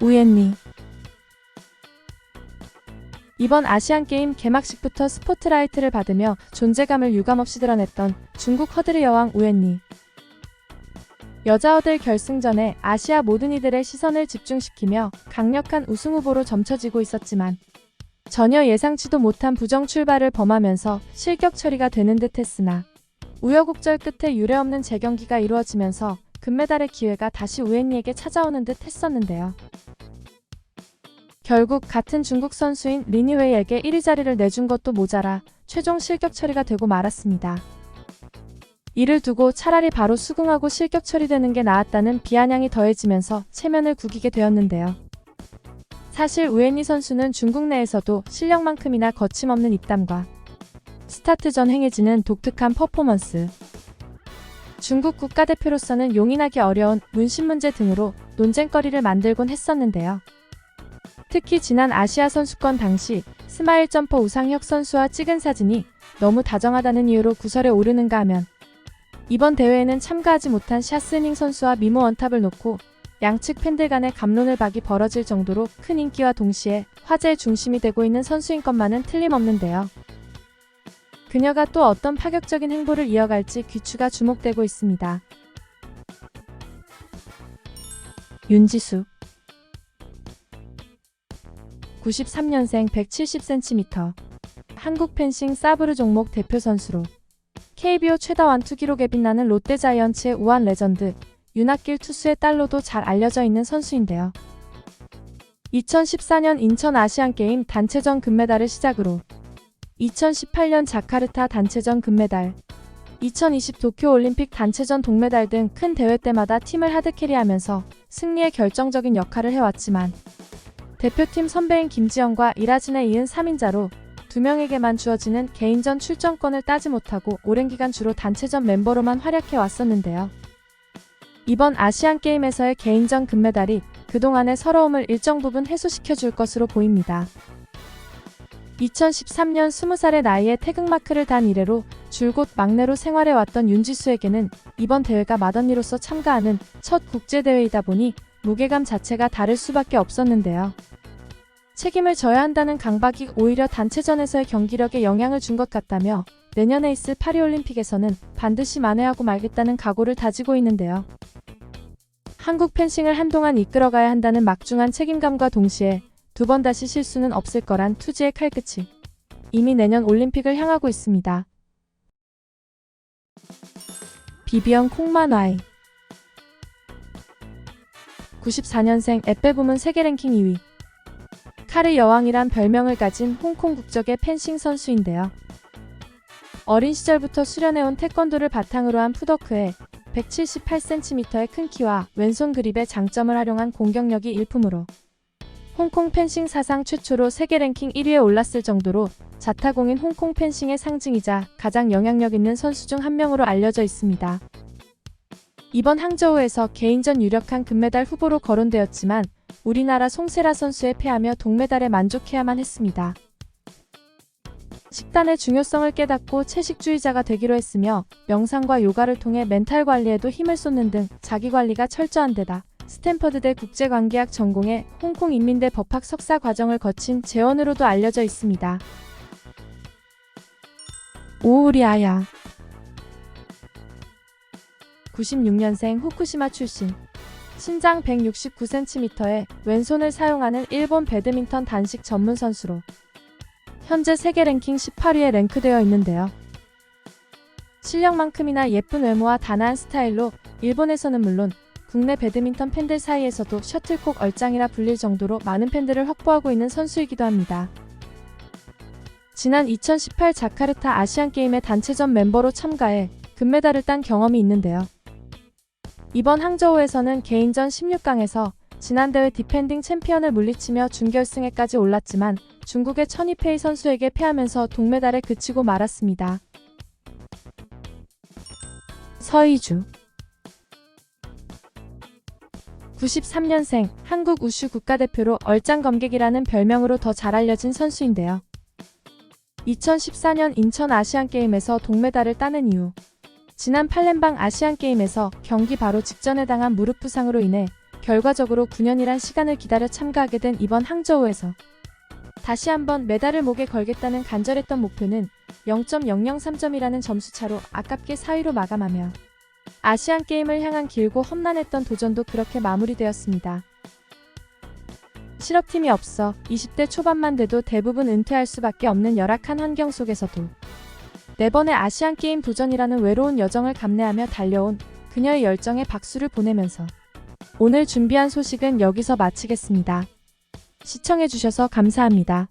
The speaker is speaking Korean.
우엔리. 이번 아시안게임 개막식부터 스포트라이트를 받으며 존재감을 유감없이 드러냈던 중국 허드르 여왕 우엔리. 여자 허들 결승전에 아시아 모든 이들의 시선을 집중시키며 강력한 우승 후보로 점쳐지고 있었지만 전혀 예상치도 못한 부정 출발을 범하면서 실격 처리가 되는 듯 했으나 우여곡절 끝에 유례없는 재경기가 이루어지면서 금메달의 기회가 다시 우엔리에게 찾아오는 듯 했었는데요. 결국 같은 중국 선수인 리니웨이에게 1위 자리를 내준 것도 모자라 최종 실격 처리가 되고 말았습니다. 이를 두고 차라리 바로 수긍하고 실격 처리되는 게 나았다는 비아냥이 더해지면서 체면을 구기게 되었는데요. 사실 우엔리 선수는 중국 내에서도 실력만큼이나 거침없는 입담과 스타트 전 행해지는 독특한 퍼포먼스, 중국 국가대표로서는 용인하기 어려운 문신 문제 등으로 논쟁거리를 만들곤 했었는데요. 특히 지난 아시아 선수권 당시 스마일 점퍼 우상혁 선수와 찍은 사진이 너무 다정하다는 이유로 구설에 오르는가 하면 이번 대회에는 참가하지 못한 샤스닝 선수와 미모 원탑을 놓고 양측 팬들 간의 갑론을 박이 벌어질 정도로 큰 인기와 동시에 화제의 중심이 되고 있는 선수인 것만은 틀림없는데요. 그녀가 또 어떤 파격적인 행보를 이어갈지 귀추가 주목되고 있습니다. 윤지수 93년생 170cm 한국 펜싱 사브르 종목 대표 선수로 KBO 최다 완투 기록에 빛나는 롯데자이언츠의 우한 레전드 윤학길 투수의 딸로도 잘 알려져 있는 선수인데요. 2014년 인천 아시안게임 단체전 금메달을 시작으로 2018년 자카르타 단체전 금메달, 2020 도쿄올림픽 단체전 동메달 등 큰 대회 때마다 팀을 하드캐리하면서 승리에 결정적인 역할을 해왔지만 대표팀 선배인 김지영과 이라진에 이은 3인자로 2명에게만 주어지는 개인전 출전권을 따지 못하고 오랜 기간 주로 단체전 멤버로만 활약해 왔었는데요. 이번 아시안게임에서의 개인전 금메달이 그동안의 서러움을 일정 부분 해소시켜줄 것으로 보입니다. 2013년 20살의 나이에 태극마크를 단 이래로 줄곧 막내로 생활해왔던 윤지수에게는 이번 대회가 맏언니로서 참가하는 첫 국제대회이다 보니 무게감 자체가 다를 수밖에 없었는데요. 책임을 져야 한다는 강박이 오히려 단체전에서의 경기력에 영향을 준 것 같다며 내년에 있을 파리올림픽에서는 반드시 만회하고 말겠다는 각오를 다지고 있는데요. 한국 펜싱을 한동안 이끌어가야 한다는 막중한 책임감과 동시에 두 번 다시 실수는 없을 거란 투지의 칼끝이 이미 내년 올림픽을 향하고 있습니다. 비비언 콩만와이 94년생 에페 부문 세계 랭킹 2위 카르 여왕이란 별명을 가진 홍콩 국적의 펜싱 선수인데요. 어린 시절부터 수련해온 태권도를 바탕으로 한 푸더크에 178cm의 큰 키와 왼손 그립의 장점을 활용한 공격력이 일품으로 홍콩 펜싱 사상 최초로 세계 랭킹 1위에 올랐을 정도로 자타공인 홍콩 펜싱의 상징이자 가장 영향력 있는 선수 중 한 명으로 알려져 있습니다. 이번 항저우에서 개인전 유력한 금메달 후보로 거론되었지만 우리나라 송세라 선수에 패하며 동메달에 만족해야만 했습니다. 식단의 중요성을 깨닫고 채식주의자가 되기로 했으며 명상과 요가를 통해 멘탈 관리에도 힘을 쏟는 등 자기관리가 철저한 데다 스탠퍼드대 국제관계학 전공에 홍콩 인민대 법학 석사 과정을 거친 재원으로도 알려져 있습니다. 오우리아야 96년생 후쿠시마 출신 신장 169cm의 왼손을 사용하는 일본 배드민턴 단식 전문 선수로 현재 세계 랭킹 18위에 랭크되어 있는데요. 실력만큼이나 예쁜 외모와 단아한 스타일로 일본에서는 물론 국내 배드민턴 팬들 사이에서도 셔틀콕 얼짱이라 불릴 정도로 많은 팬들을 확보하고 있는 선수이기도 합니다. 지난 2018 자카르타 아시안게임의 단체전 멤버로 참가해 금메달을 딴 경험이 있는데요. 이번 항저우에서는 개인전 16강에서 지난 대회 디펜딩 챔피언을 물리치며 준결승에까지 올랐지만 중국의 천이페이 선수에게 패하면서 동메달에 그치고 말았습니다. 서희주 93년생 한국 우슈 국가대표로 얼짱검객이라는 별명으로 더 잘 알려진 선수인데요. 2014년 인천 아시안게임에서 동메달을 따는 이후 지난 팔렘방 아시안게임에서 경기 바로 직전에 당한 무릎 부상으로 인해 결과적으로 9년이란 시간을 기다려 참가하게 된 이번 항저우에서 다시 한번 메달을 목에 걸겠다는 간절했던 목표는 0.003점이라는 점수차로 아깝게 4위로 마감하며 아시안게임을 향한 길고 험난했던 도전도 그렇게 마무리되었습니다. 실업팀이 없어 20대 초반만 돼도 대부분 은퇴할 수밖에 없는 열악한 환경 속에서도 4번의 아시안게임 도전이라는 외로운 여정을 감내하며 달려온 그녀의 열정에 박수를 보내면서 오늘 준비한 소식은 여기서 마치겠습니다. 시청해주셔서 감사합니다.